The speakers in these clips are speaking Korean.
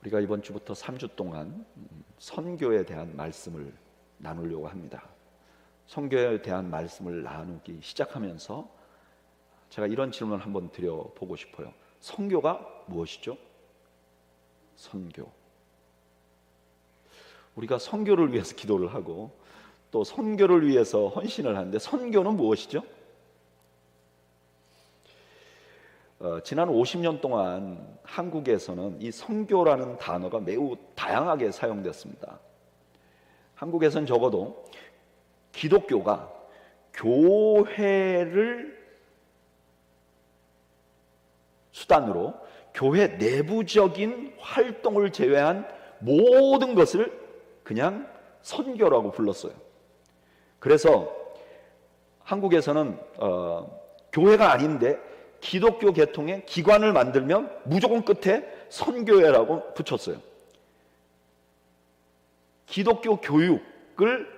우리가 이번 주부터 3주 동안 선교에 대한 말씀을 나누려고 합니다. 선교에 대한 말씀을 나누기 시작하면서 제가 이런 질문을 한번 드려보고 싶어요. 선교가 무엇이죠? 선교. 우리가 선교를 위해서 기도를 하고 또 선교를 위해서 헌신을 하는데 선교는 무엇이죠? 지난 50년 동안 한국에서는 이 선교라는 단어가 매우 다양하게 사용됐습니다. 한국에서는 적어도 기독교가 교회를 수단으로 교회 내부적인 활동을 제외한 모든 것을 그냥 선교라고 불렀어요. 그래서 한국에서는 교회가 아닌데 기독교 계통의 기관을 만들면 무조건 끝에 선교회라고 붙였어요. 기독교 교육을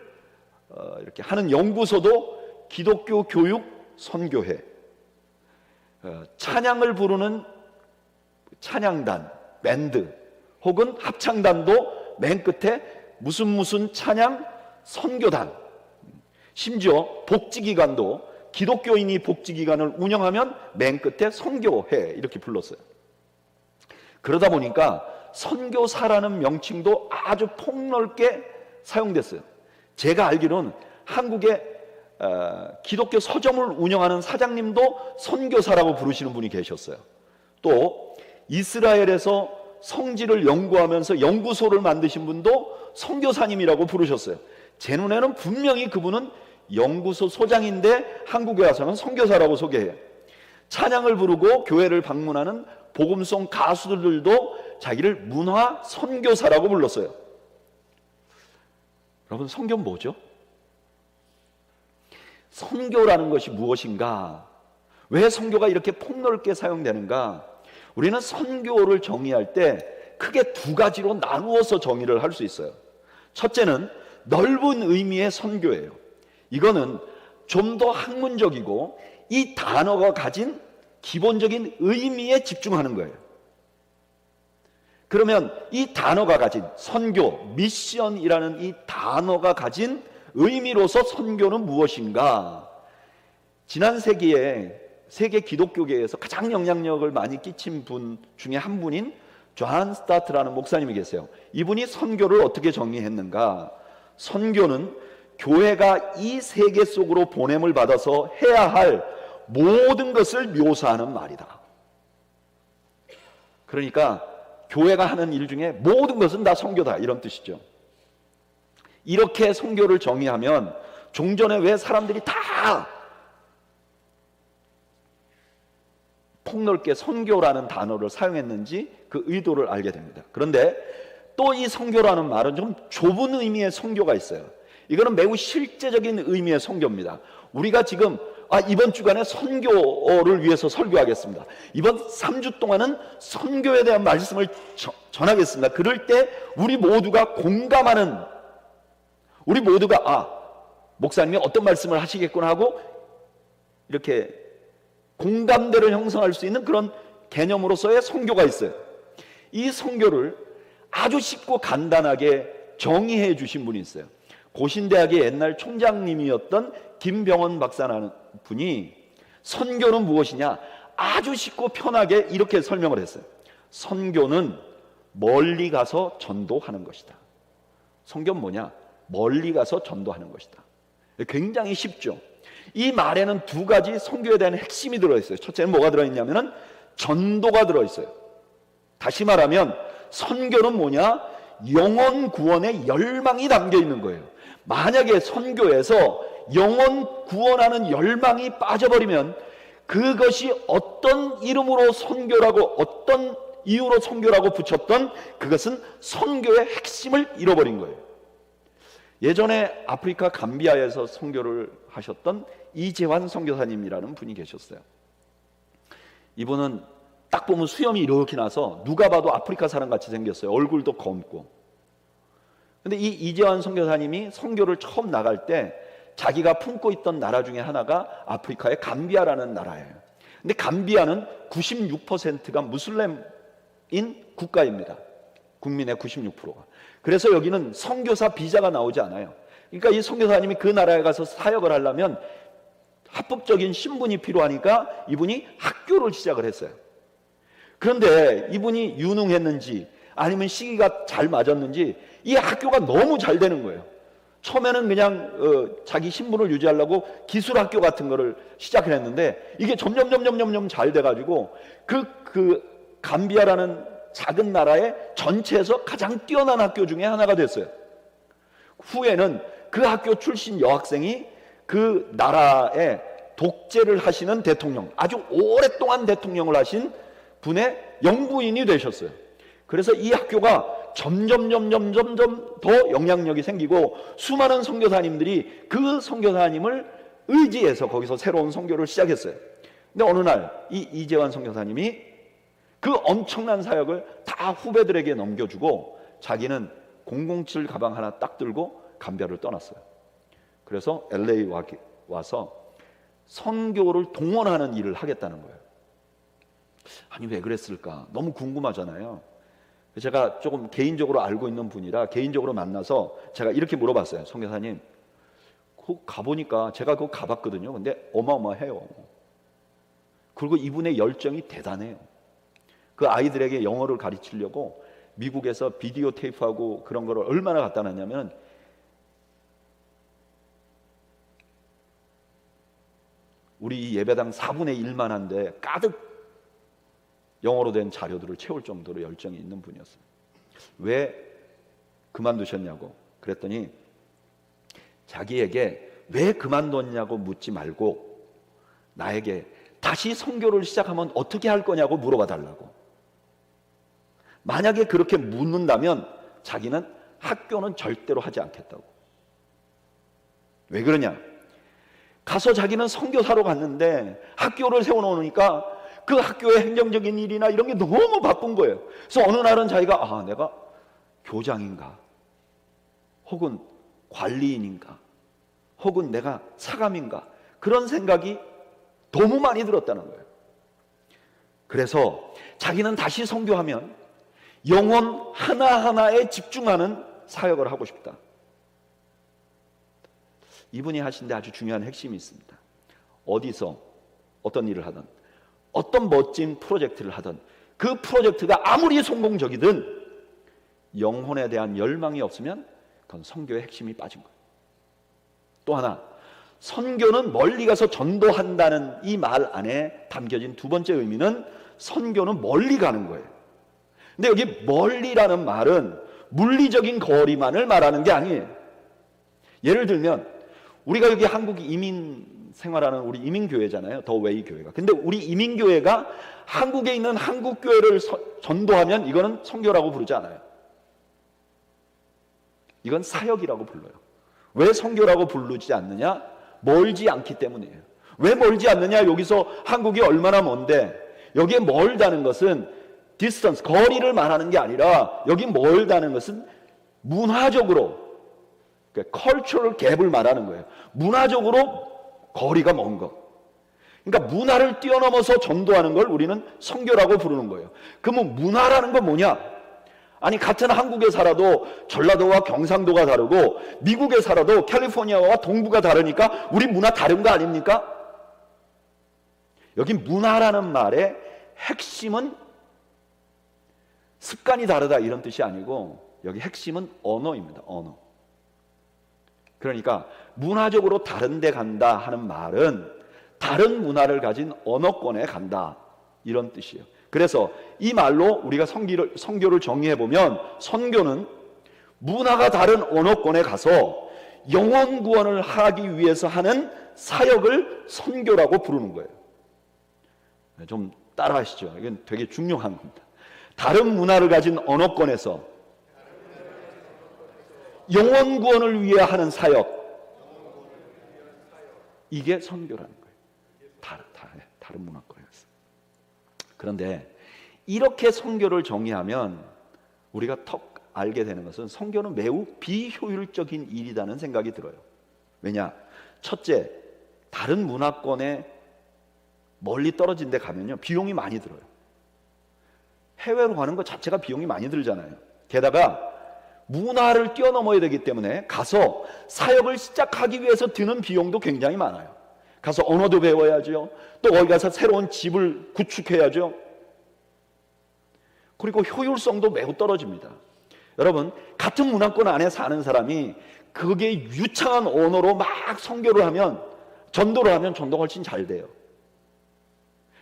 이렇게 하는 연구소도 기독교 교육 선교회, 찬양을 부르는 찬양단, 밴드 혹은 합창단도 맨 끝에 무슨 찬양 선교단, 심지어 복지기관도 기독교인이 복지기관을 운영하면 맨 끝에 선교회 이렇게 불렀어요. 그러다 보니까 선교사라는 명칭도 아주 폭넓게 사용됐어요. 제가 알기로는 한국의 기독교 서점을 운영하는 사장님도 선교사라고 부르시는 분이 계셨어요. 또 이스라엘에서 성지를 연구하면서 연구소를 만드신 분도 선교사님이라고 부르셨어요. 제 눈에는 분명히 그분은 연구소 소장인데 한국에 와서는 선교사라고 소개해요. 찬양을 부르고 교회를 방문하는 복음송 가수들도 자기를 문화 선교사라고 불렀어요. 여러분, 선교는 뭐죠? 선교라는 것이 무엇인가? 왜 선교가 이렇게 폭넓게 사용되는가? 우리는 선교를 정의할 때 크게 두 가지로 나누어서 정의를 할 수 있어요. 첫째는 넓은 의미의 선교예요. 이거는 좀 더 학문적이고 이 단어가 가진 기본적인 의미에 집중하는 거예요. 그러면 이 단어가 가진 선교, 미션이라는 이 단어가 가진 의미로서 선교는 무엇인가? 지난 세기에 세계 기독교계에서 가장 영향력을 많이 끼친 분 중에 한 분인 존 스타트라는 목사님이 계세요. 이분이 선교를 어떻게 정의했는가? 선교는 교회가 이 세계 속으로 보냄을 받아서 해야 할 모든 것을 묘사하는 말이다. 그러니까 교회가 하는 일 중에 모든 것은 다 선교다, 이런 뜻이죠. 이렇게 선교를 정의하면 종전에 왜 사람들이 다 폭넓게 선교라는 단어를 사용했는지 그 의도를 알게 됩니다. 그런데 또 이 선교라는 말은 좀 좁은 의미의 선교가 있어요. 이거는 매우 실제적인 의미의 선교입니다. 우리가 지금 이번 주간에 선교를 위해서 설교하겠습니다. 이번 3주 동안은 선교에 대한 말씀을 전하겠습니다. 그럴 때 우리 모두가 공감하는, 우리 모두가 목사님이 어떤 말씀을 하시겠구나 하고 이렇게 공감대를 형성할 수 있는 그런 개념으로서의 선교가 있어요. 이 선교를 아주 쉽고 간단하게 정의해 주신 분이 있어요. 고신대학의 옛날 총장님이었던 김병원 박사라는 분이 선교는 무엇이냐 아주 쉽고 편하게 이렇게 설명을 했어요. 선교는 멀리 가서 전도하는 것이다. 선교는 뭐냐? 멀리 가서 전도하는 것이다. 굉장히 쉽죠. 이 말에는 두 가지 선교에 대한 핵심이 들어있어요. 첫째는 뭐가 들어있냐면 전도가 들어있어요. 다시 말하면 선교는 뭐냐? 영혼 구원의 열망이 담겨 있는 거예요. 만약에 선교에서 영혼 구원하는 열망이 빠져버리면 그것이 어떤 이름으로 선교라고 어떤 이유로 선교라고 붙였던 그것은 선교의 핵심을 잃어버린 거예요. 예전에 아프리카 감비아에서 선교를 하셨던 이재환 선교사님이라는 분이 계셨어요. 이분은 딱 보면 수염이 이렇게 나서 누가 봐도 아프리카 사람같이 생겼어요. 얼굴도 검고. 근데 이 이재환 선교사님이 선교를 처음 나갈 때 자기가 품고 있던 나라 중에 하나가 아프리카의 감비아라는 나라예요. 근데 감비아는 96%가 무슬림인 국가입니다. 국민의 96%가. 그래서 여기는 선교사 비자가 나오지 않아요. 그러니까 이 선교사님이 그 나라에 가서 사역을 하려면 합법적인 신분이 필요하니까 이분이 학교를 시작을 했어요. 그런데 이분이 유능했는지 아니면 시기가 잘 맞았는지 이 학교가 너무 잘 되는 거예요. 처음에는 그냥 자기 신분을 유지하려고 기술학교 같은 거를 시작을 했는데 이게 점점 잘 돼가지고 그 감비아라는 작은 나라의 전체에서 가장 뛰어난 학교 중에 하나가 됐어요. 후에는 그 학교 출신 여학생이 그 나라의 독재를 하시는 대통령, 아주 오랫동안 대통령을 하신 분의 영부인이 되셨어요. 그래서 이 학교가 점점 더 영향력이 생기고 수많은 선교사님들이 그 선교사님을 의지해서 거기서 새로운 선교를 시작했어요. 근데 어느 날 이 이재환 선교사님이 그 엄청난 사역을 다 후배들에게 넘겨주고 자기는 007 가방 하나 딱 들고 감비아를 떠났어요. 그래서 LA 와서 선교를 동원하는 일을 하겠다는 거예요. 아니 왜 그랬을까? 너무 궁금하잖아요. 제가 조금 개인적으로 알고 있는 분이라 개인적으로 만나서 제가 이렇게 물어봤어요. 선교사님, 그거 가보니까 제가 그거 가봤거든요. 근데 어마어마해요. 그리고 이분의 열정이 대단해요. 그 아이들에게 영어를 가르치려고 미국에서 비디오 테이프하고 그런 거를 얼마나 갖다 놨냐면 우리 예배당 4분의 1만 한데 가득 영어로 된 자료들을 채울 정도로 열정이 있는 분이었어요. 왜 그만두셨냐고 그랬더니 자기에게 왜 그만뒀냐고 묻지 말고 나에게 다시 선교를 시작하면 어떻게 할 거냐고 물어봐 달라고. 만약에 그렇게 묻는다면 자기는 학교는 절대로 하지 않겠다고. 왜 그러냐? 가서 자기는 선교사로 갔는데 학교를 세워놓으니까 그 학교의 행정적인 일이나 이런 게 너무 바쁜 거예요. 그래서 어느 날은 자기가 내가 교장인가 혹은 관리인인가 혹은 내가 사감인가 그런 생각이 너무 많이 들었다는 거예요. 그래서 자기는 다시 선교하면 영혼 하나하나에 집중하는 사역을 하고 싶다. 이분이 하신데 아주 중요한 핵심이 있습니다. 어디서 어떤 일을 하든 어떤 멋진 프로젝트를 하든 그 프로젝트가 아무리 성공적이든 영혼에 대한 열망이 없으면 그건 선교의 핵심이 빠진 거예요. 또 하나, 선교는 멀리 가서 전도한다는 이 말 안에 담겨진 두 번째 의미는 선교는 멀리 가는 거예요. 근데 여기 멀리라는 말은 물리적인 거리만을 말하는 게 아니에요. 예를 들면 우리가 여기 한국이 이민 생활하는 우리 이민교회잖아요. 더 웨이 교회가. 근데 우리 이민교회가 한국에 있는 한국교회를 전도하면 이거는 선교라고 부르지 않아요. 이건 사역이라고 불러요. 왜 선교라고 부르지 않느냐? 멀지 않기 때문이에요. 왜 멀지 않느냐? 여기서 한국이 얼마나 먼데 여기에 멀다는 것은 distance, 거리를 말하는 게 아니라 여기 멀다는 것은 문화적으로 cultural 갭을 말하는 거예요. 문화적으로 거리가 먼 것. 그러니까 문화를 뛰어넘어서 전도하는 걸 우리는 선교라고 부르는 거예요. 그러면 문화라는 건 뭐냐? 아니 같은 한국에 살아도 전라도와 경상도가 다르고 미국에 살아도 캘리포니아와 동부가 다르니까 우리 문화 다른 거 아닙니까? 여기 문화라는 말의 핵심은 습관이 다르다 이런 뜻이 아니고 여기 핵심은 언어입니다. 언어. 그러니까 문화적으로 다른 데 간다 하는 말은 다른 문화를 가진 언어권에 간다 이런 뜻이에요. 그래서 이 말로 우리가 선교를 정의해보면 선교는 문화가 다른 언어권에 가서 영혼 구원을 하기 위해서 하는 사역을 선교라고 부르는 거예요. 좀 따라하시죠. 이건 되게 중요한 겁니다. 다른 문화를 가진 언어권에서 영혼 구원을 위해 하는 사역, 이게 선교라는 거예요. 다른 문화권에서. 그런데 이렇게 선교를 정의하면 우리가 턱 알게 되는 것은 선교는 매우 비효율적인 일이라는 생각이 들어요. 왜냐? 첫째, 다른 문화권에 멀리 떨어진 데 가면요 비용이 많이 들어요. 해외로 가는 것 자체가 비용이 많이 들잖아요. 게다가 문화를 뛰어넘어야 되기 때문에 가서 사역을 시작하기 위해서 드는 비용도 굉장히 많아요. 가서 언어도 배워야죠. 또 거기 가서 새로운 집을 구축해야죠. 그리고 효율성도 매우 떨어집니다. 여러분, 같은 문화권 안에 사는 사람이 그게 유창한 언어로 막 선교를 하면, 전도를 하면 전도가 훨씬 잘 돼요.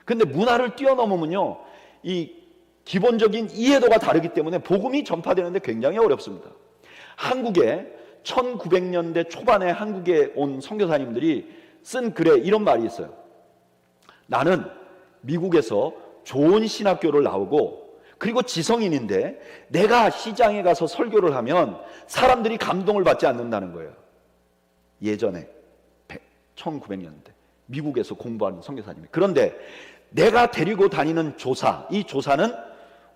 근데 문화를 뛰어넘으면요, 이 기본적인 이해도가 다르기 때문에 복음이 전파되는데 굉장히 어렵습니다. 한국에 1900년대 초반에 한국에 온 선교사님들이 쓴 글에 이런 말이 있어요. 나는 미국에서 좋은 신학교를 나오고 그리고 지성인인데 내가 시장에 가서 설교를 하면 사람들이 감동을 받지 않는다는 거예요. 예전에 1900년대 미국에서 공부하는 선교사님이. 그런데 내가 데리고 다니는 조사, 이 조사는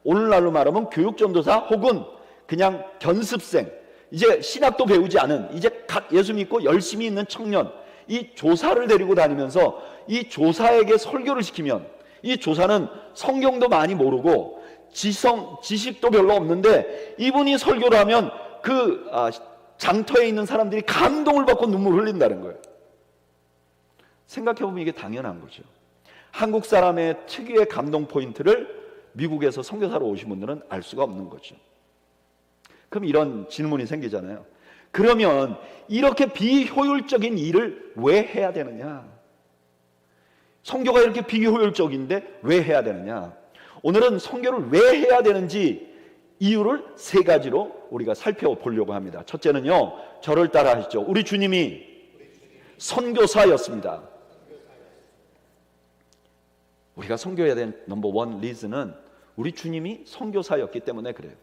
오늘날로 말하면 교육전도사 혹은 그냥 견습생, 이제 신학도 배우지 않은, 이제 각 예수 믿고 열심히 있는 청년, 이 조사를 데리고 다니면서 이 조사에게 설교를 시키면, 이 조사는 성경도 많이 모르고 지식도 별로 없는데 이분이 설교를 하면 그 장터에 있는 사람들이 감동을 받고 눈물을 흘린다는 거예요. 생각해보면 이게 당연한 거죠. 한국 사람의 특유의 감동 포인트를 미국에서 선교사로 오신 분들은 알 수가 없는 거죠. 그럼 이런 질문이 생기잖아요. 그러면 이렇게 비효율적인 일을 왜 해야 되느냐? 선교가 이렇게 비효율적인데 왜 해야 되느냐? 오늘은 선교를 왜 해야 되는지 이유를 세 가지로 우리가 살펴보려고 합니다. 첫째는요, 저를 따라 하시죠. 우리 주님이 선교사였습니다. 우리가 선교해야 된 넘버 원 리즌은 우리 주님이 선교사였기 때문에 그래요.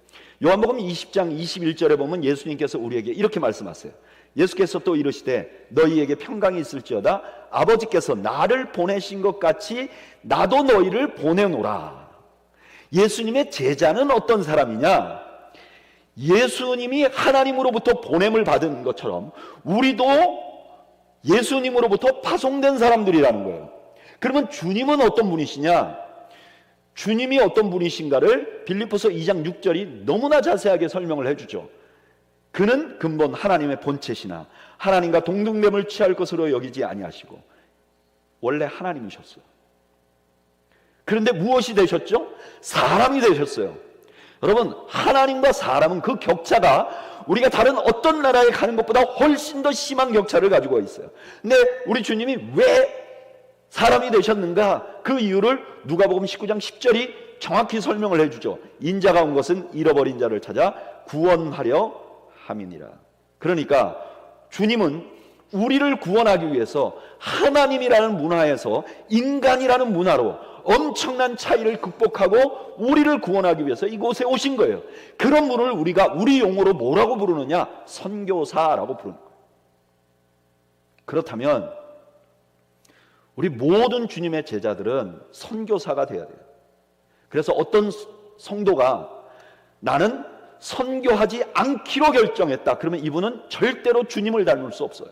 요한복음 20장 21절에 보면 예수님께서 우리에게 이렇게 말씀하세요. 예수께서 또 이르시되 너희에게 평강이 있을지어다. 아버지께서 나를 보내신 것 같이 나도 너희를 보내노라. 예수님의 제자는 어떤 사람이냐? 예수님이 하나님으로부터 보냄을 받은 것처럼 우리도 예수님으로부터 파송된 사람들이라는 거예요. 그러면 주님은 어떤 분이시냐? 주님이 어떤 분이신가를 빌립보서 2장 6절이 너무나 자세하게 설명을 해주죠. 그는 근본 하나님의 본체시나 하나님과 동등됨을 취할 것으로 여기지 아니하시고 원래 하나님이셨어요. 그런데 무엇이 되셨죠? 사람이 되셨어요. 여러분, 하나님과 사람은 그 격차가 우리가 다른 어떤 나라에 가는 것보다 훨씬 더 심한 격차를 가지고 있어요. 근데 우리 주님이 왜 사람이 되셨는가? 그 이유를 누가복음 19장 10절이 정확히 설명을 해주죠. 인자가 온 것은 잃어버린 자를 찾아 구원하려 함이니라. 그러니까 주님은 우리를 구원하기 위해서 하나님이라는 문화에서 인간이라는 문화로 엄청난 차이를 극복하고 우리를 구원하기 위해서 이곳에 오신 거예요. 그런 분을 우리가 우리 용어로 뭐라고 부르느냐? 선교사라고 부르는 거예요. 그렇다면 우리 모든 주님의 제자들은 선교사가 되어야 돼요. 그래서 어떤 성도가 나는 선교하지 않기로 결정했다. 그러면 이분은 절대로 주님을 닮을 수 없어요.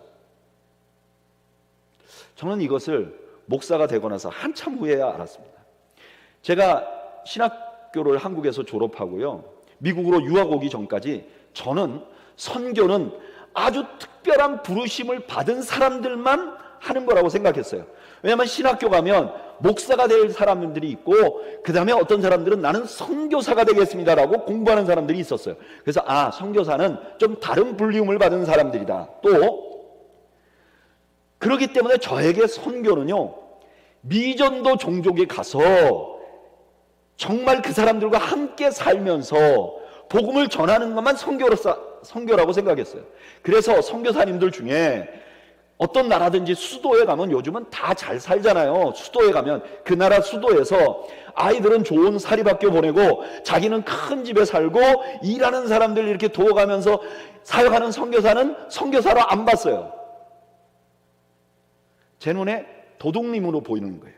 저는 이것을 목사가 되고 나서 한참 후에야 알았습니다. 제가 신학교를 한국에서 졸업하고요, 미국으로 유학 오기 전까지 저는 선교는 아주 특별한 부르심을 받은 사람들만 하는 거라고 생각했어요. 왜냐하면 신학교 가면 목사가 될 사람들이 있고 그 다음에 어떤 사람들은 나는 선교사가 되겠습니다라고 공부하는 사람들이 있었어요. 그래서 선교사는 좀 다른 불리움을 받은 사람들이다. 또 그렇기 때문에 저에게 선교는요, 미전도 종족에 가서 정말 그 사람들과 함께 살면서 복음을 전하는 것만 선교라고 생각했어요. 그래서 선교사님들 중에 어떤 나라든지 수도에 가면 요즘은 다 잘 살잖아요. 수도에 가면 그 나라 수도에서 아이들은 좋은 사립학교 보내고 자기는 큰 집에 살고 일하는 사람들 이렇게 도와가면서 사역하는 선교사는 선교사로 안 봤어요. 제 눈에 도둑님으로 보이는 거예요.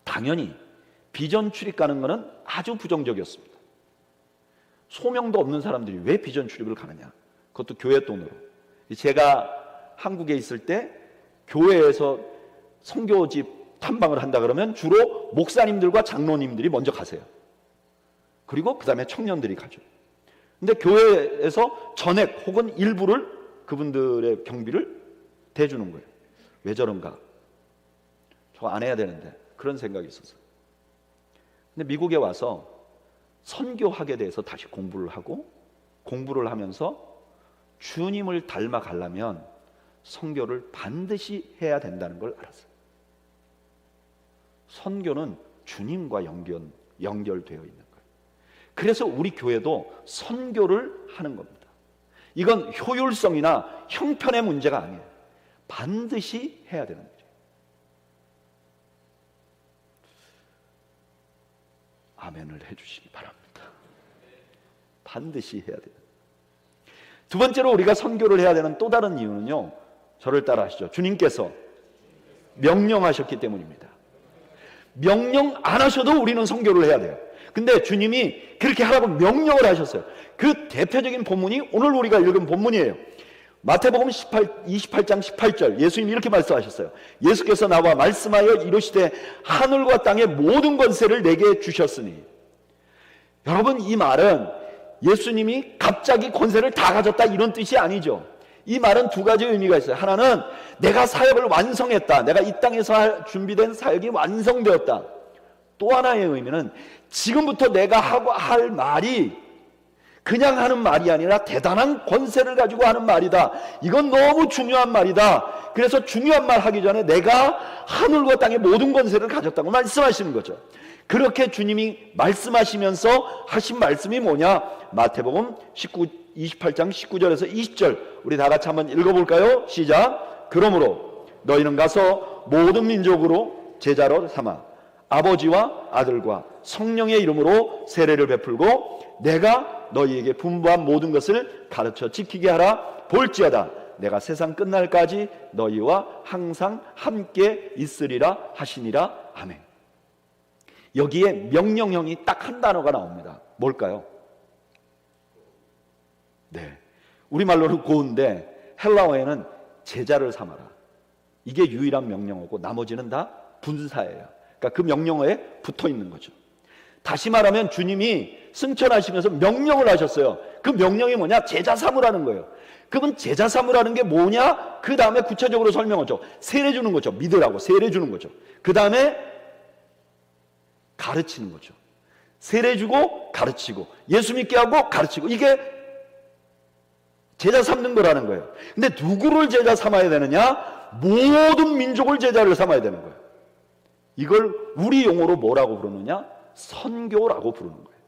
당연히 비전 출입 가는 것은 아주 부정적이었습니다. 소명도 없는 사람들이 왜 비전 출입을 가느냐? 그것도 교회 돈으로. 제가 한국에 있을 때 교회에서 선교집 탐방을 한다 그러면 주로 목사님들과 장로님들이 먼저 가세요. 그리고 그 다음에 청년들이 가죠. 근데 교회에서 전액 혹은 일부를 그분들의 경비를 대주는 거예요. 왜 저런가? 저거 안 해야 되는데, 그런 생각이 있었어요. 근데 미국에 와서 선교학에 대해서 다시 공부를 하고, 공부를 하면서 주님을 닮아가려면 선교를 반드시 해야 된다는 걸 알았어요. 선교는 주님과 연결되어 있는 거예요. 그래서 우리 교회도 선교를 하는 겁니다. 이건 효율성이나 형편의 문제가 아니에요. 반드시 해야 되는 거죠. 아멘을 해주시기 바랍니다. 반드시 해야 돼요. 두 번째로 우리가 선교를 해야 되는 또 다른 이유는요, 저를 따라 하시죠. 주님께서 명령하셨기 때문입니다. 명령 안 하셔도 우리는 선교를 해야 돼요. 근데 주님이 그렇게 하라고 명령을 하셨어요. 그 대표적인 본문이 오늘 우리가 읽은 본문이에요. 마태복음 28장 18절, 예수님이 이렇게 말씀하셨어요. 예수께서 나와 말씀하여 이르시되 하늘과 땅의 모든 권세를 내게 주셨으니. 여러분, 이 말은 예수님이 갑자기 권세를 다 가졌다 이런 뜻이 아니죠. 이 말은 두 가지 의미가 있어요. 하나는 내가 사역을 완성했다, 내가 이 땅에서 준비된 사역이 완성되었다. 또 하나의 의미는 지금부터 내가 할 말이 그냥 하는 말이 아니라 대단한 권세를 가지고 하는 말이다. 이건 너무 중요한 말이다. 그래서 중요한 말 하기 전에 내가 하늘과 땅의 모든 권세를 가졌다고 말씀하시는 거죠. 그렇게 주님이 말씀하시면서 하신 말씀이 뭐냐? 마태복음 28장 19절에서 20절, 우리 다 같이 한번 읽어볼까요? 시작. 그러므로 너희는 가서 모든 민족으로 제자로 삼아 아버지와 아들과 성령의 이름으로 세례를 베풀고 내가 너희에게 분부한 모든 것을 가르쳐 지키게 하라. 볼지어다 내가 세상 끝날까지 너희와 항상 함께 있으리라 하시니라. 아멘. 여기에 명령형이 딱 한 단어가 나옵니다. 뭘까요? 네, 우리말로는 고운데 헬라어에는 제자를 삼아라. 이게 유일한 명령어고 나머지는 다 분사예요. 그러니까 그 명령어에 붙어 있는 거죠. 다시 말하면 주님이 승천하시면서 명령을 하셨어요. 그 명령이 뭐냐? 제자 삼으라는 거예요. 그러면 제자 삼으라는 게 뭐냐? 그 다음에 구체적으로 설명하죠. 세례 주는 거죠. 믿으라고 세례 주는 거죠. 그 다음에 가르치는 거죠. 세례 주고 가르치고 예수 믿게 하고 가르치고, 이게 제자 삼는 거라는 거예요. 근데 누구를 제자 삼아야 되느냐? 모든 민족을 제자를 삼아야 되는 거예요. 이걸 우리 용어로 뭐라고 부르느냐? 선교라고 부르는 거예요.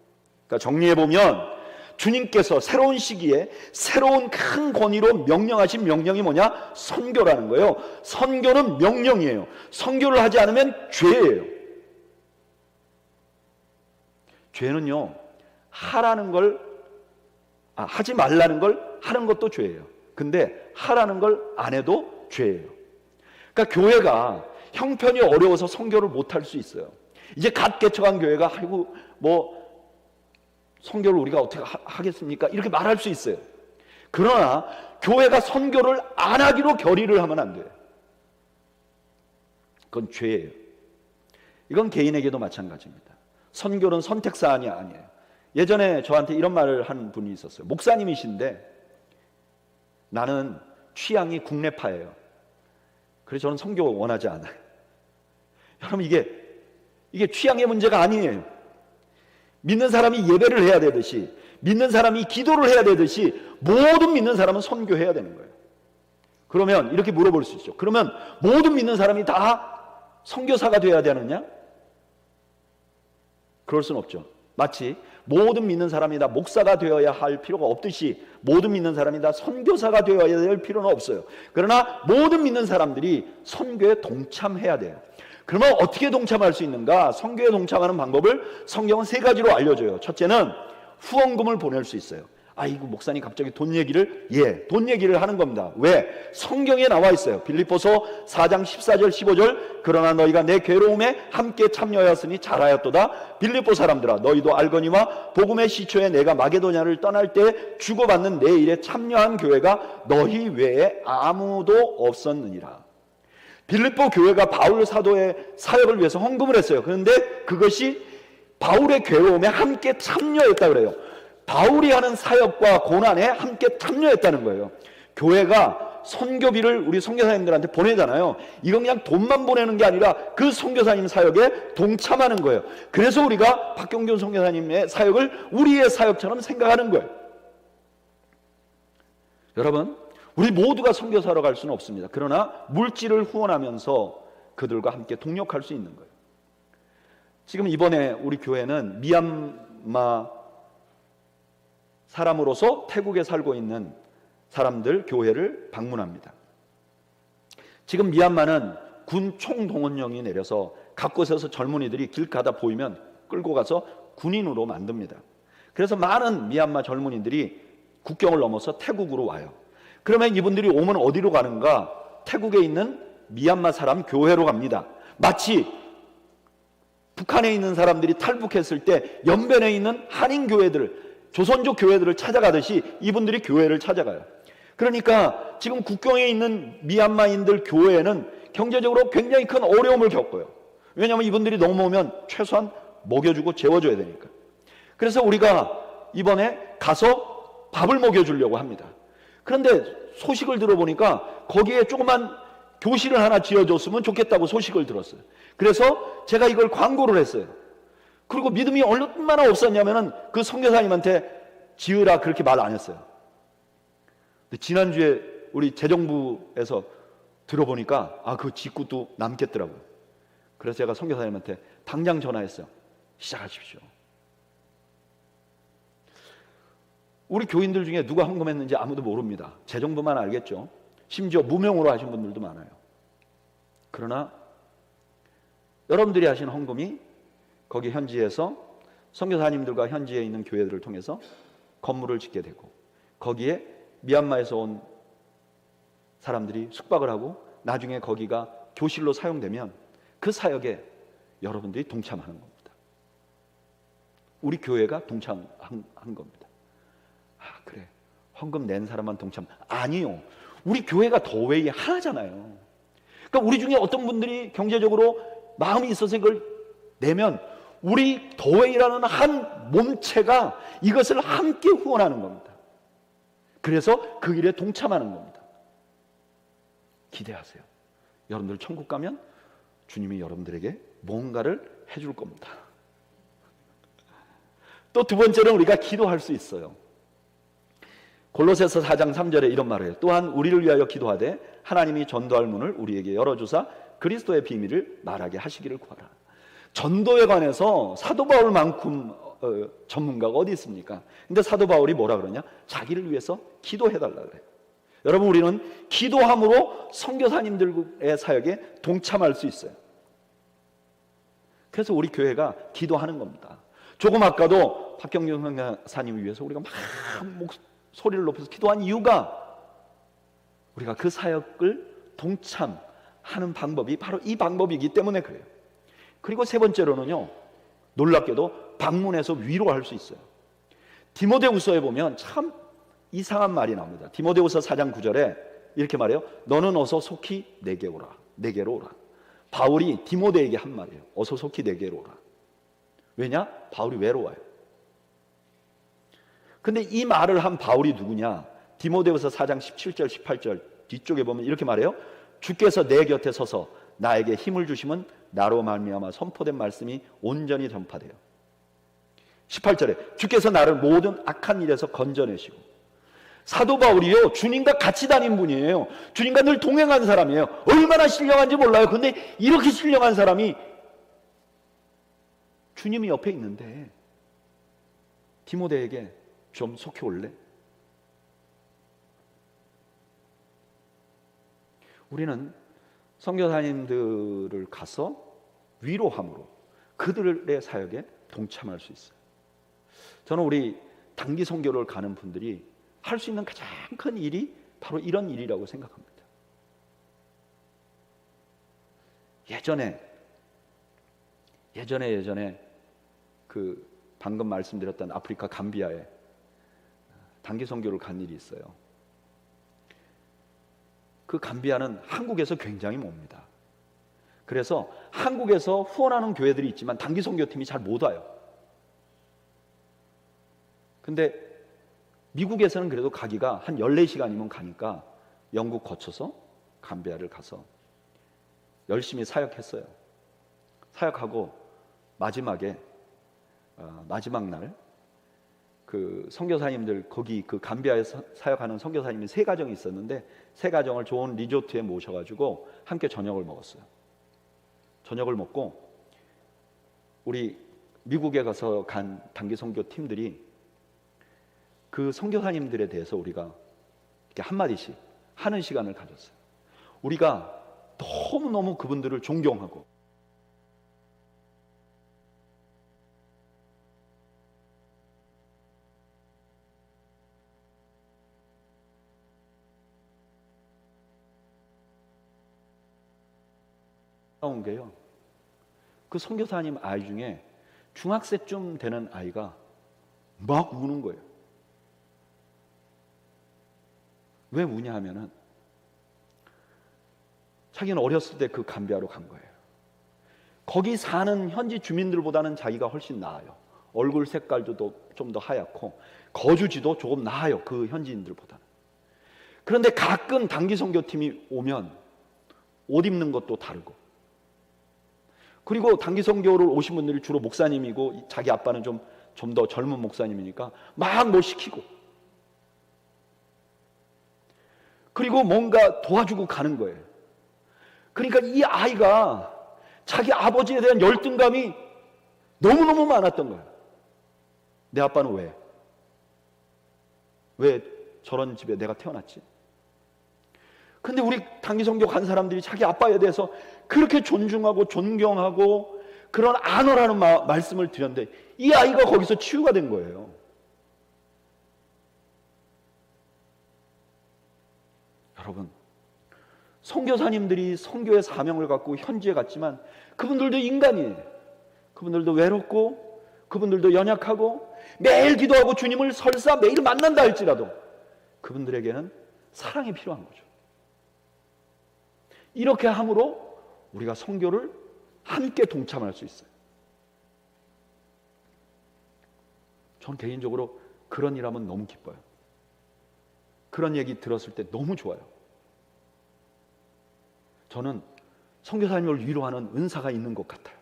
그러니까 정리해보면 주님께서 새로운 시기에 새로운 큰 권위로 명령하신 명령이 뭐냐? 선교라는 거예요. 선교는 명령이에요. 선교를 하지 않으면 죄예요. 죄는요, 하라는 걸 하지 말라는 걸 하는 것도 죄예요. 근데 하라는 걸 안 해도 죄예요. 그러니까 교회가 형편이 어려워서 선교를 못할 수 있어요. 이제 갓 개척한 교회가 아이고 뭐 선교를 우리가 어떻게 하겠습니까? 이렇게 말할 수 있어요. 그러나 교회가 선교를 안 하기로 결의를 하면 안 돼요. 그건 죄예요. 이건 개인에게도 마찬가지입니다. 선교는 선택사안이 아니에요. 예전에 저한테 이런 말을 한 분이 있었어요. 목사님이신데 나는 취향이 국내파예요. 그래서 저는 선교 원하지 않아요. 여러분, 이게 취향의 문제가 아니에요. 믿는 사람이 예배를 해야 되듯이, 믿는 사람이 기도를 해야 되듯이 모든 믿는 사람은 선교해야 되는 거예요. 그러면 이렇게 물어볼 수 있죠. 그러면 모든 믿는 사람이 다 선교사가 되어야 되느냐? 그럴 수는 없죠. 마치 모든 믿는 사람이 다 목사가 되어야 할 필요가 없듯이 모든 믿는 사람이 다 선교사가 되어야 될 필요는 없어요. 그러나 모든 믿는 사람들이 선교에 동참해야 돼요. 그러면 어떻게 동참할 수 있는가? 선교에 동참하는 방법을 성경은 세 가지로 알려줘요. 첫째는 후원금을 보낼 수 있어요. 아이고, 목사님 갑자기 돈 얘기를? 예, 돈 얘기를 하는 겁니다. 왜? 성경에 나와 있어요. 빌립보서 4장 14절 15절 그러나 너희가 내 괴로움에 함께 참여하였으니 잘하였도다. 빌립보 사람들아, 너희도 알거니와 복음의 시초에 내가 마게도냐를 떠날 때 주고받는 내 일에 참여한 교회가 너희 외에 아무도 없었느니라. 빌립보 교회가 바울 사도의 사역을 위해서 헌금을 했어요. 그런데 그것이 바울의 괴로움에 함께 참여했다 그래요. 바울이 하는 사역과 고난에 함께 참여했다는 거예요. 교회가 선교비를 우리 선교사님들한테 보내잖아요. 이건 그냥 돈만 보내는 게 아니라 그 선교사님 사역에 동참하는 거예요. 그래서 우리가 박경준 선교사님의 사역을 우리의 사역처럼 생각하는 거예요. 여러분, 우리 모두가 선교사로 갈 수는 없습니다. 그러나 물질을 후원하면서 그들과 함께 동력할 수 있는 거예요. 지금 이번에 우리 교회는 미얀마 사람으로서 태국에 살고 있는 사람들 교회를 방문합니다. 지금 미얀마는 군 총동원령이 내려서 각 곳에서 젊은이들이 길 가다 보이면 끌고 가서 군인으로 만듭니다. 그래서 많은 미얀마 젊은이들이 국경을 넘어서 태국으로 와요. 그러면 이분들이 오면 어디로 가는가? 태국에 있는 미얀마 사람 교회로 갑니다. 마치 북한에 있는 사람들이 탈북했을 때 연변에 있는 한인 교회들, 조선족 교회들을 찾아가듯이 이분들이 교회를 찾아가요. 그러니까 지금 국경에 있는 미얀마인들 교회는 경제적으로 굉장히 큰 어려움을 겪어요. 왜냐하면 이분들이 넘어오면 최소한 먹여주고 재워줘야 되니까. 그래서 우리가 이번에 가서 밥을 먹여주려고 합니다. 그런데 소식을 들어보니까 거기에 조그만 교실을 하나 지어줬으면 좋겠다고 소식을 들었어요. 그래서 제가 이걸 광고를 했어요. 그리고 믿음이 얼마나 없었냐면은 그 선교사님한테 지으라 그렇게 말 안 했어요. 근데 지난주에 우리 재정부에서 들어보니까 그 직구도 남겠더라고요. 그래서 제가 선교사님한테 당장 전화했어요. 시작하십시오. 우리 교인들 중에 누가 헌금했는지 아무도 모릅니다. 재정부만 알겠죠. 심지어 무명으로 하신 분들도 많아요. 그러나 여러분들이 하신 헌금이 거기 현지에서 선교사님들과 현지에 있는 교회들을 통해서 건물을 짓게 되고 거기에 미얀마에서 온 사람들이 숙박을 하고 나중에 거기가 교실로 사용되면 그 사역에 여러분들이 동참하는 겁니다. 우리 교회가 동참한 겁니다. 그래, 헌금 낸 사람만 동참. 아니요, 우리 교회가 더웨이 하나잖아요. 그러니까 우리 중에 어떤 분들이 경제적으로 마음이 있어서 이걸 내면 우리 더웨이라는 한 몸체가 이것을 함께 후원하는 겁니다. 그래서 그 일에 동참하는 겁니다. 기대하세요. 여러분들 천국 가면 주님이 여러분들에게 뭔가를 해줄 겁니다. 또 두 번째는 우리가 기도할 수 있어요. 골로새서 4장 3절에 이런 말을 해요. 또한 우리를 위하여 기도하되 하나님이 전도할 문을 우리에게 열어주사 그리스도의 비밀을 말하게 하시기를 구하라. 전도에 관해서 사도 바울만큼 전문가가 어디 있습니까? 근데 사도 바울이 뭐라 그러냐? 자기를 위해서 기도해달라 그래요. 여러분, 우리는 기도함으로 선교사님들의 사역에 동참할 수 있어요. 그래서 우리 교회가 기도하는 겁니다. 조금 아까도 박경준 선교사님을 위해서 우리가 막 소리를 높여서 기도한 이유가 우리가 그 사역을 동참하는 방법이 바로 이 방법이기 때문에 그래요. 그리고 세 번째로는요, 놀랍게도 방문해서 위로할 수 있어요. 디모데후서에 보면 참 이상한 말이 나옵니다. 디모데후서 4장 9절에 이렇게 말해요. 너는 어서 속히 내게 오라. 내게로 오라. 바울이 디모데에게 한 말이에요. 어서 속히 내게로 오라. 왜냐? 바울이 외로워요. 근데 이 말을 한 바울이 누구냐? 디모데후서 4장 17절 18절 뒤쪽에 보면 이렇게 말해요. 주께서 내 곁에 서서 나에게 힘을 주시면 나로 말미암아 선포된 말씀이 온전히 전파돼요. 18절에 주께서 나를 모든 악한 일에서 건져내시고. 사도 바울이요, 주님과 같이 다닌 분이에요. 주님과 늘 동행한 사람이에요. 얼마나 신령한지 몰라요. 근데 이렇게 신령한 사람이 주님이 옆에 있는데 디모데에게 좀 속히 올래? 우리는 선교사님들을 가서 위로함으로 그들의 사역에 동참할 수 있어요. 저는 우리 단기 선교를 가는 분들이 할 수 있는 가장 큰 일이 바로 이런 일이라고 생각합니다. 예전에 그 방금 말씀드렸던 아프리카 감비아에 단기 선교를 간 일이 있어요. 그 감비아는 한국에서 굉장히 멉니다. 그래서 한국에서 후원하는 교회들이 있지만 단기 선교팀이 잘 못 와요. 근데 미국에서는 그래도 가기가 한 14시간이면 가니까 영국 거쳐서 감비아를 가서 열심히 사역했어요. 사역하고 마지막에 마지막 날 그 선교사님들, 거기 그 감비아에서 사역하는 선교사님이 3가정이 있었는데 3가정을 좋은 리조트에 모셔가지고 함께 저녁을 먹었어요. 저녁을 먹고 우리 미국에 가서 간 단기 선교 팀들이 그 선교사님들에 대해서 우리가 이렇게 한마디씩 하는 시간을 가졌어요. 우리가 너무너무 그분들을 존경하고 나온 게요. 그 선교사님 아이 중에 중학생쯤 되는 아이가 막 우는 거예요. 왜 우냐 하면은 자기는 어렸을 때 그 감비아로 간 거예요. 거기 사는 현지 주민들보다는 자기가 훨씬 나아요. 얼굴 색깔도 좀 더 하얗고 거주지도 조금 나아요. 그 현지인들보다는. 그런데 가끔 단기 선교팀이 오면 옷 입는 것도 다르고, 그리고 단기 선교를 오신 분들이 주로 목사님이고 자기 아빠는 좀 더 젊은 목사님이니까 막 뭐 시키고, 그리고 뭔가 도와주고 가는 거예요. 그러니까 이 아이가 자기 아버지에 대한 열등감이 너무너무 많았던 거예요. 내 아빠는 왜 저런 집에 내가 태어났지? 근데 우리 단기 선교 간 사람들이 자기 아빠에 대해서 그렇게 존중하고 존경하고 그런 안어라는 말씀을 드렸는데 이 아이가 거기서 치유가 된 거예요. 여러분, 선교사님들이 선교의 사명을 갖고 현지에 갔지만 그분들도 인간이에요. 그분들도 외롭고 그분들도 연약하고 매일 기도하고 주님을 설사 매일 만난다 할지라도 그분들에게는 사랑이 필요한 거죠. 이렇게 함으로 우리가 선교를 함께 동참할 수 있어요. 전 개인적으로 그런 일 하면 너무 기뻐요. 그런 얘기 들었을 때 너무 좋아요. 저는 선교사님을 위로하는 은사가 있는 것 같아요.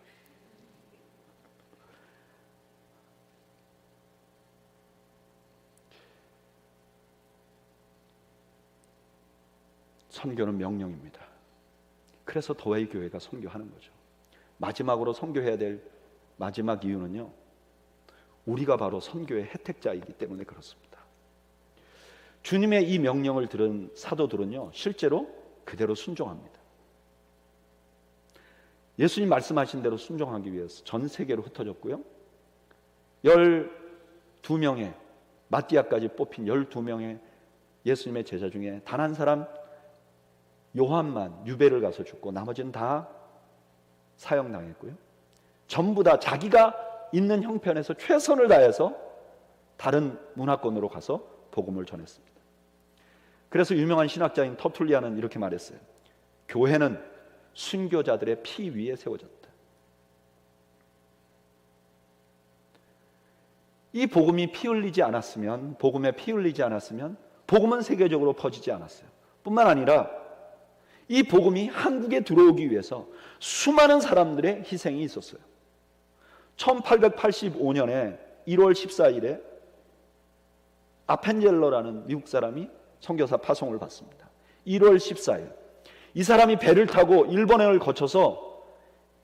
선교는 명령입니다. 그래서 더웨이 교회가 선교하는 거죠. 마지막으로 선교해야 될 마지막 이유는요, 우리가 바로 선교의 혜택자이기 때문에 그렇습니다. 주님의 이 명령을 들은 사도들은요, 실제로 그대로 순종합니다. 예수님 말씀하신 대로 순종하기 위해서 전 세계로 흩어졌고요, 12명의 마띠아까지 뽑힌 12명의 예수님의 제자 중에 단 한 사람 요한만 유배를 가서 죽고 나머지는 다 사형당했고요, 전부 다 자기가 있는 형편에서 최선을 다해서 다른 문화권으로 가서 복음을 전했습니다. 그래서 유명한 신학자인 터툴리아는 이렇게 말했어요. 교회는 순교자들의 피 위에 세워졌다. 이 복음이 피 흘리지 않았으면, 복음에 피 흘리지 않았으면 복음은 세계적으로 퍼지지 않았어요. 뿐만 아니라 이 복음이 한국에 들어오기 위해서 수많은 사람들의 희생이 있었어요. 1885년에 1월 14일에 아펜젤러라는 미국 사람이 선교사 파송을 받습니다. 1월 14일 이 사람이 배를 타고 일본행을 거쳐서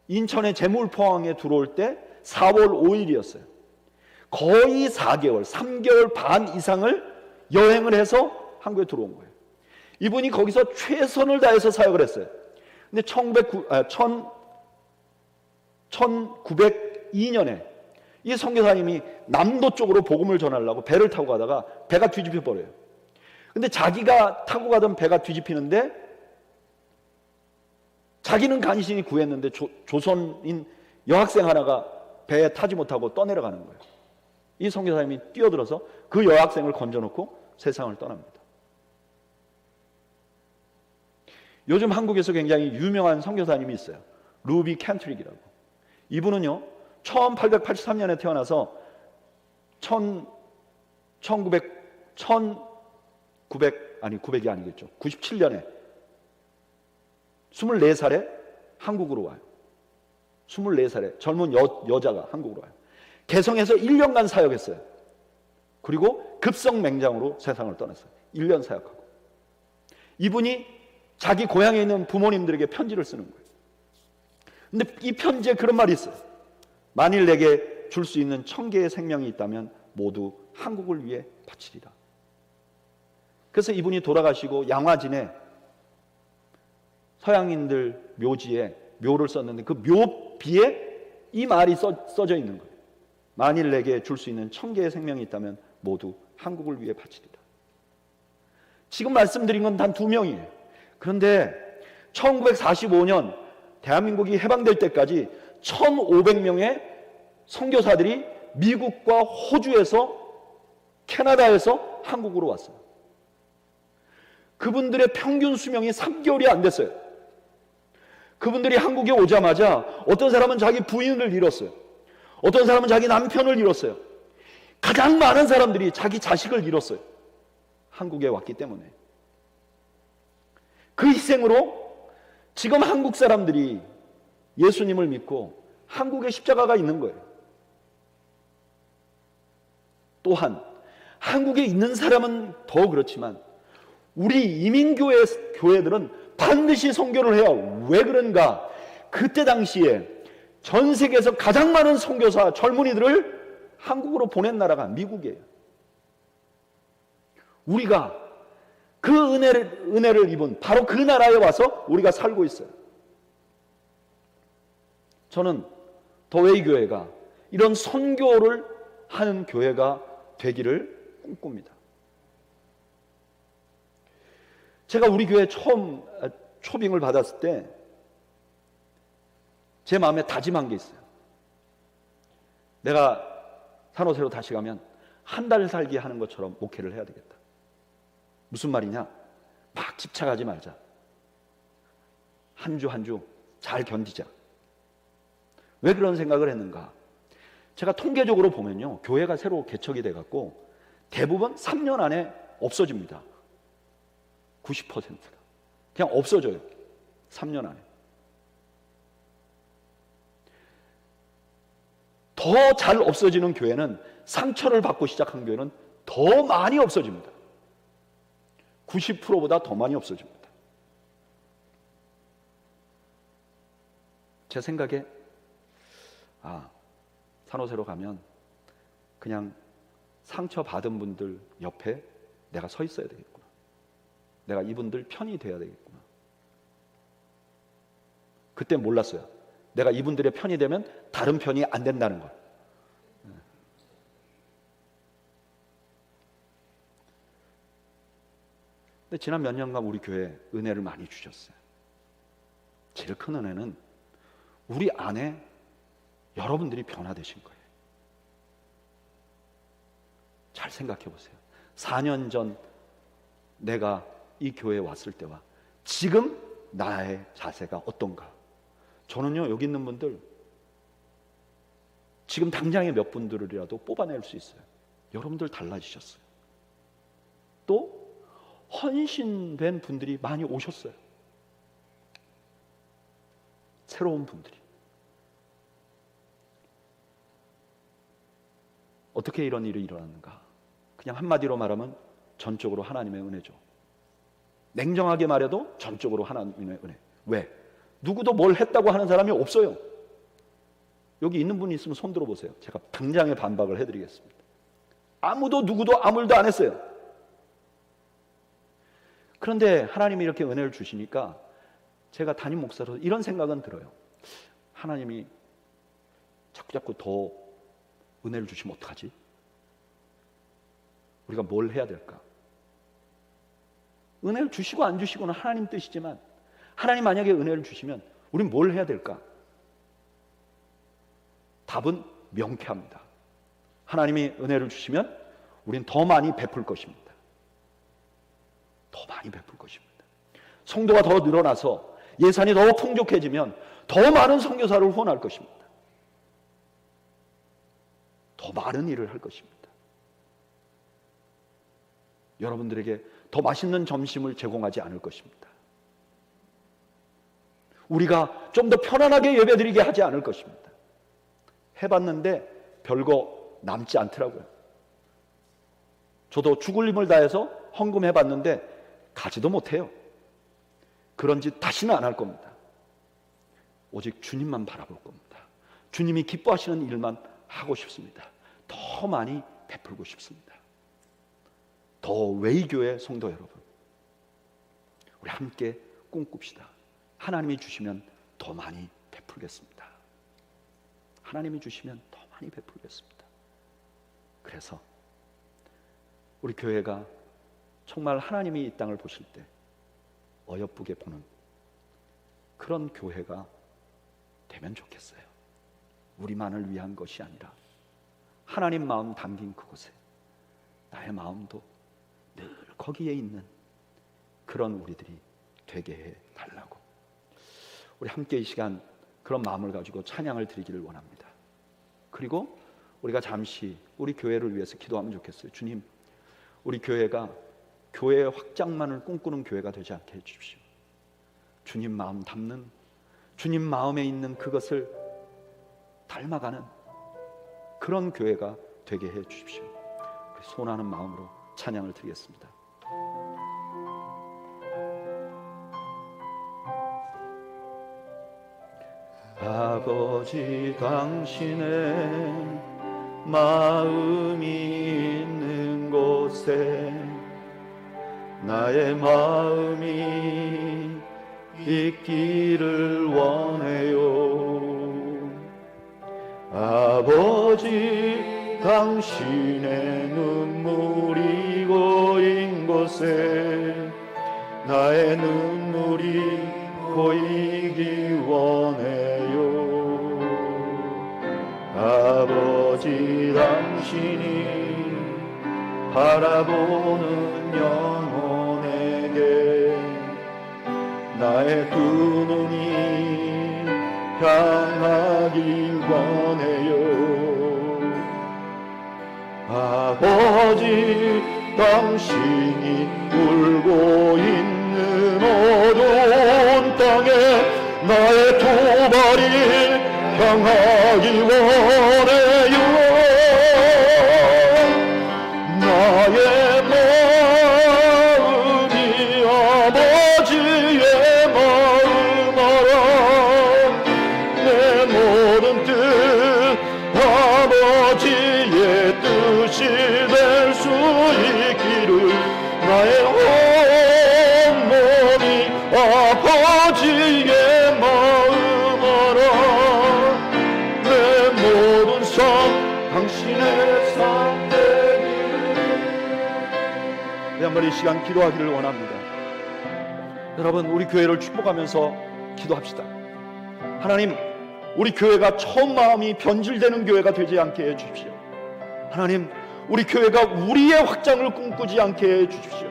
인천의 제물포항에 들어올 때 4월 5일이었어요. 거의 4개월, 3개월 반 이상을 여행을 해서 한국에 들어온 거예요. 이분이 거기서 최선을 다해서 사역을 했어요. 근데 1902년에 이 선교사님이 남도 쪽으로 복음을 전하려고 배를 타고 가다가 배가 뒤집혀 버려요. 근데 자기가 타고 가던 배가 뒤집히는데 자기는 간신히 구했는데 조선인 여학생 하나가 배에 타지 못하고 떠내려가는 거예요. 이 선교사님이 뛰어들어서 그 여학생을 건져놓고 세상을 떠납니다. 요즘 한국에서 굉장히 유명한 선교사님이 있어요. 루비 캔트릭이라고. 이분은요 1883년에 태어나서 1900이 아니겠죠. 97년에 24살에 한국으로 와요. 24살에 젊은 여자가 한국으로 와요. 개성에서 1년간 사역했어요. 그리고 급성맹장으로 세상을 떠났어요. 1년 사역하고. 이분이 자기 고향에 있는 부모님들에게 편지를 쓰는 거예요. 근데 이 편지에 그런 말이 있어요. 만일 내게 줄 수 있는 1000개의 생명이 있다면 모두 한국을 위해 바치리라. 그래서 이분이 돌아가시고 양화진에 서양인들 묘지에 묘를 썼는데 그 묘비에 이 말이 써져 있는 거예요. 만일 내게 줄 수 있는 1000개의 생명이 있다면 모두 한국을 위해 바치리라. 지금 말씀드린 건 단 2명이에요. 그런데 1945년 대한민국이 해방될 때까지 1500명의 선교사들이 미국과 호주에서 캐나다에서 한국으로 왔어요. 그분들의 평균 수명이 3개월이 안 됐어요. 그분들이 한국에 오자마자 어떤 사람은 자기 부인을 잃었어요. 어떤 사람은 자기 남편을 잃었어요. 가장 많은 사람들이 자기 자식을 잃었어요. 한국에 왔기 때문에. 그 희생으로 지금 한국 사람들이 예수님을 믿고 한국에 십자가가 있는 거예요. 또한 한국에 있는 사람은 더 그렇지만 우리 이민교회들은 반드시 선교를 해요. 왜 그런가? 그때 당시에 전 세계에서 가장 많은 선교사 젊은이들을 한국으로 보낸 나라가 미국이에요. 우리가 그 은혜를 입은 바로 그 나라에 와서 우리가 살고 있어요. 저는 더웨이 교회가 이런 선교를 하는 교회가 되기를 꿈꿉니다. 제가 우리 교회 처음 초빙을 받았을 때 제 마음에 다짐한 게 있어요. 내가 산호세로 다시 가면 한 달 살기 하는 것처럼 목회를 해야 되겠다. 무슨 말이냐? 막 집착하지 말자. 한 주 한 주 잘 견디자. 왜 그런 생각을 했는가? 제가 통계적으로 보면요, 교회가 새로 개척이 돼갖고 대부분 3년 안에 없어집니다. 90%가 그냥 없어져요. 3년 안에. 더 잘 없어지는 교회는, 상처를 받고 시작한 교회는 더 많이 없어집니다. 90%보다 더 많이 없어집니다. 제 생각에 산호세로 가면 그냥 상처받은 분들 옆에 내가 서 있어야 되겠구나. 내가 이분들 편이 돼야 되겠구나. 그때 몰랐어요. 내가 이분들의 편이 되면 다른 편이 안 된다는 걸. 근데 지난 몇 년간 우리 교회에 은혜를 많이 주셨어요. 제일 큰 은혜는 우리 안에 여러분들이 변화되신 거예요. 잘 생각해 보세요. 4년 전 내가 이 교회에 왔을 때와 지금 나의 자세가 어떤가? 저는요, 여기 있는 분들 지금 당장에 몇 분들이라도 뽑아낼 수 있어요. 여러분들 달라지셨어요. 또 헌신된 분들이 많이 오셨어요. 새로운 분들이. 어떻게 이런 일이 일어났는가? 그냥 한마디로 말하면 전적으로 하나님의 은혜죠. 냉정하게 말해도 전적으로 하나님의 은혜. 왜? 누구도 뭘 했다고 하는 사람이 없어요. 여기 있는 분이 있으면 손 들어보세요. 제가 당장에 반박을 해드리겠습니다. 누구도 아무 일도 안 했어요. 그런데 하나님이 이렇게 은혜를 주시니까 제가 담임 목사로 이런 생각은 들어요. 하나님이 자꾸 더 은혜를 주시면 어떡하지? 우리가 뭘 해야 될까? 은혜를 주시고 안 주시고는 하나님 뜻이지만 하나님 만약에 은혜를 주시면 우린 뭘 해야 될까? 답은 명쾌합니다. 하나님이 은혜를 주시면 우린 더 많이 베풀 것입니다. 더 많이 베풀 것입니다. 성도가 더 늘어나서 예산이 더 풍족해지면 더 많은 선교사를 후원할 것입니다. 더 많은 일을 할 것입니다. 여러분들에게 더 맛있는 점심을 제공하지 않을 것입니다. 우리가 좀 더 편안하게 예배드리게 하지 않을 것입니다. 해봤는데 별거 남지 않더라고요. 저도 죽을 힘을 다해서 헌금해봤는데 가지도 못해요. 그런 짓 다시는 안 할 겁니다. 오직 주님만 바라볼 겁니다. 주님이 기뻐하시는 일만 하고 싶습니다. 더 많이 베풀고 싶습니다. 더 웨이교회 성도 여러분, 우리 함께 꿈꿉시다. 하나님이 주시면 더 많이 베풀겠습니다. 하나님이 주시면 더 많이 베풀겠습니다. 그래서 우리 교회가 정말 하나님이 이 땅을 보실 때 어여쁘게 보는 그런 교회가 되면 좋겠어요. 우리만을 위한 것이 아니라 하나님 마음 담긴 그곳에 나의 마음도 늘 거기에 있는 그런 우리들이 되게 해달라고, 우리 함께 이 시간 그런 마음을 가지고 찬양을 드리기를 원합니다. 그리고 우리가 잠시 우리 교회를 위해서 기도하면 좋겠어요. 주님, 우리 교회가 교회의 확장만을 꿈꾸는 교회가 되지 않게 해주십시오. 주님 마음 담는, 주님 마음에 있는 그것을 닮아가는 그런 교회가 되게 해주십시오. 소원하는 마음으로 찬양을 드리겠습니다. 아버지, 당신의 마음이 있는 곳에 나의 마음이 있기를 원해요. 아버지, 당신의 눈물이 고인 곳에 나의 눈물이 고이기 원해요. 아버지, 당신이 바라보는 영혼에게 나의 두 눈이 향하길 원해요. 아버지, 당신이 울고 있는 어두운 땅에 나의 두 발이 향하길 원해요. 나의 마음이 아버지의 마음 알아. 내 모든 뜻 아버지의 뜻이 될 수 있기를 나의 온몸이 아버지의 마음 알아. 내 모든 삶 당신의 삶 되기를. 한번 이 시간 기도하기를 원합니다. 여러분, 우리 교회를 축복하면서 기도합시다. 하나님, 우리 교회가 처음 마음이 변질되는 교회가 되지 않게 해주십시오. 하나님, 우리 교회가 우리의 확장을 꿈꾸지 않게 해주십시오.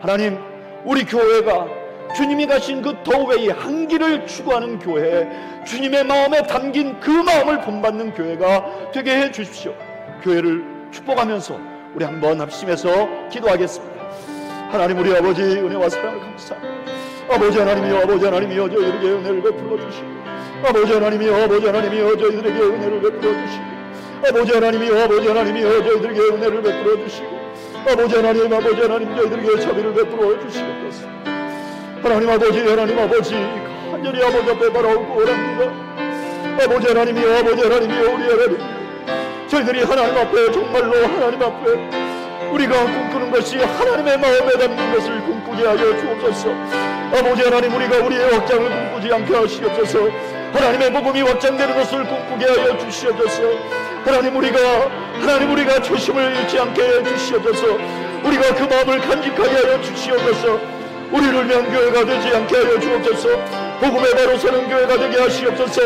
하나님, 우리 교회가 주님이 가신 그 더웨이 한기를 추구하는 교회, 주님의 마음에 담긴 그 마음을 본받는 교회가 되게 해주십시오. 교회를 축복하면서 우리 한번 합심해서 기도하겠습니다. 하나님, 우리 아버지 은혜와 사랑을 감사합니다. 아버지 하나님이여, 아버지 하나님이여, 저희들에게 은혜를 베풀어 주시고, 아버지 하나님이여, 아버지 하나님이여, 저희들에게 은혜를 베풀어 주시고, 아버지 하나님이여, 아버지 하나님이여, 저희들에게 은혜를 베풀어 주시고, 아버지 하나님, 아버지 하나님, 저희들에게 자비를 베풀어 주시옵소서. 하나님 아버지, 하나님 아버지, 간절히 아버지 앞에 바라오고 오랍니다. 아버지 하나님이여, 아버지 하나님이여, 우리 하나님, 저희들이 하나님 앞에 정말로 하나님 앞에 우리가 꿈꾸는 것이 하나님의 마음에 담긴 것을 꿈꾸게 하여 주옵소서. 아버지 하나님, 우리가 우리의 확장을 꿈꾸지 않게 하시옵소서. 하나님의 복음이 확장되는 것을 꿈꾸게 하여 주시옵소서. 하나님, 우리가 초심을 잃지 않게 해 주시옵소서. 우리가 그 마음을 간직하게 하여 주시옵소서. 우리를 위한 교회가 되지 않게 하여 주옵소서. 복음에 바로 서는 교회가 되게 하시옵소서.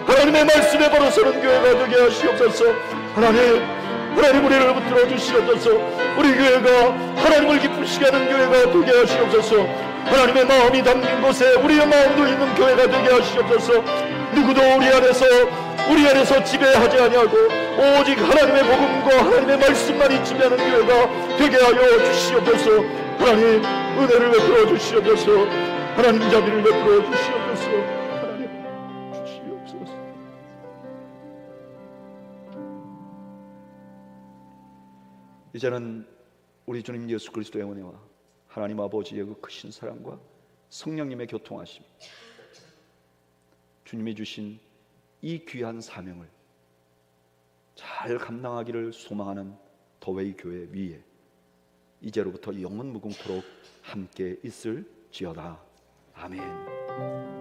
하나님의 말씀에 바로 서는 교회가 되게 하시옵소서. 하나님, 우리를 붙들어 주시옵소서. 우리 교회가 하나님을 기쁘시게 하는 교회가 되게 하시옵소서. 하나님의 마음이 담긴 곳에 우리의 마음도 있는 교회가 되게 하시옵소서. 누구도 우리 안에서 우리 안에서 지배하지 아니하고 오직 하나님의 복음과 하나님의 말씀만이 지배하는 교회가 되게 하여 주시옵소서. 하나님 은혜를 베풀어 주시옵소서. 하나님 자비를 베풀어 주시옵소서. 하나님 주시옵소서. 이제는 우리 주님 예수 그리스도의 은혜와 하나님 아버지의 그 크신 사랑과 성령님의 교통하심, 주님이 주신 이 귀한 사명을 잘 감당하기를 소망하는 더웨이 교회 위에 이제로부터 영원 무궁토록 함께 있을지어다. 아멘.